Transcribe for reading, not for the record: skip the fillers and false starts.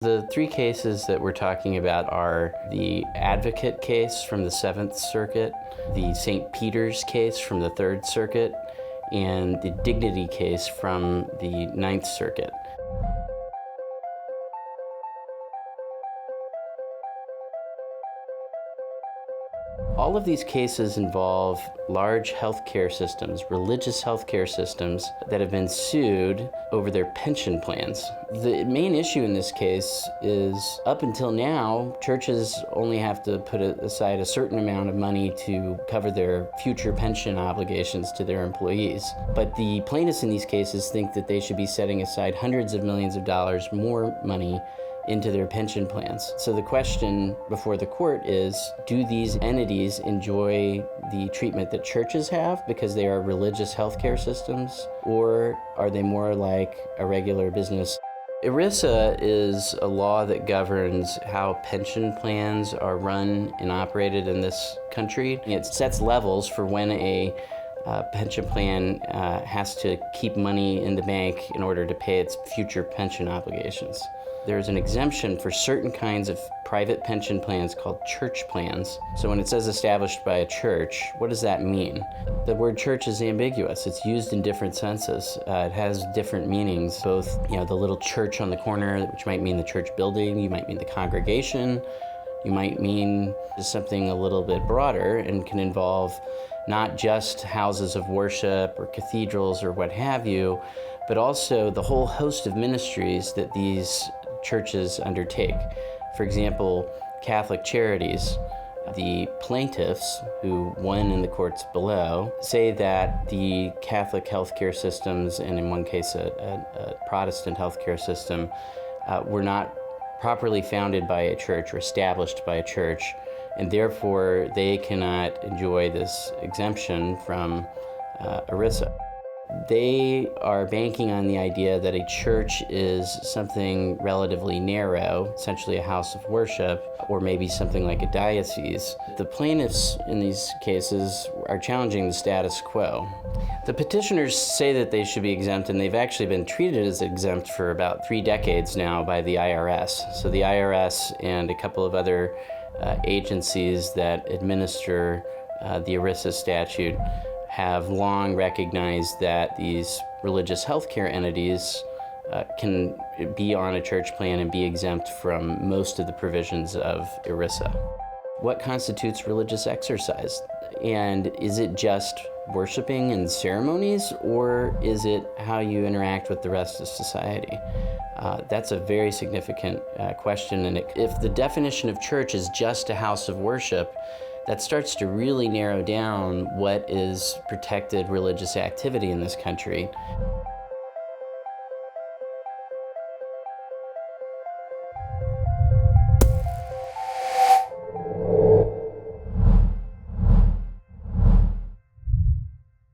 The three cases that we're talking about are the Advocate case from the Seventh Circuit, the St. Peter's case from the Third Circuit, and the Dignity case from the Ninth Circuit. All of these cases involve large healthcare systems, religious healthcare systems, that have been sued over their pension plans. The main issue in this case is, up until now, churches only have to put aside a certain amount of money to cover their future pension obligations to their employees. But the plaintiffs in these cases think that they should be setting aside hundreds of millions of dollars more money into their pension plans. So the question before the court is, do these entities enjoy the treatment that churches have because they are religious healthcare systems, or are they more like a regular business? ERISA is a law that governs how pension plans are run and operated in this country. It sets levels for when a pension plan has to keep money in the bank in order to pay its future pension obligations. There's an exemption for certain kinds of private pension plans called church plans. So when it says established by a church, what does that mean? The word church is ambiguous. It's used in different senses. It has different meanings, both, the little church on the corner, which might mean the church building, you might mean the congregation, you might mean something a little bit broader and can involve not just houses of worship or cathedrals or what have you, but also the whole host of ministries that these churches undertake. For example, Catholic Charities. The plaintiffs who won in the courts below say that the Catholic healthcare systems, and in one case a Protestant healthcare system, were not properly founded by a church or established by a church, and therefore they cannot enjoy this exemption from ERISA. They are banking on the idea that a church is something relatively narrow, essentially a house of worship, or maybe something like a diocese. The plaintiffs in these cases are challenging the status quo. The petitioners say that they should be exempt, and they've actually been treated as exempt for about 3 decades now by the IRS. So the IRS and a couple of other agencies that administer the ERISA statute have long recognized that these religious healthcare entities can be on a church plan and be exempt from most of the provisions of ERISA. What constitutes religious exercise? And is it just worshiping and ceremonies, or is it how you interact with the rest of society? That's a very significant question, and if the definition of church is just a house of worship, that starts to really narrow down what is protected religious activity in this country.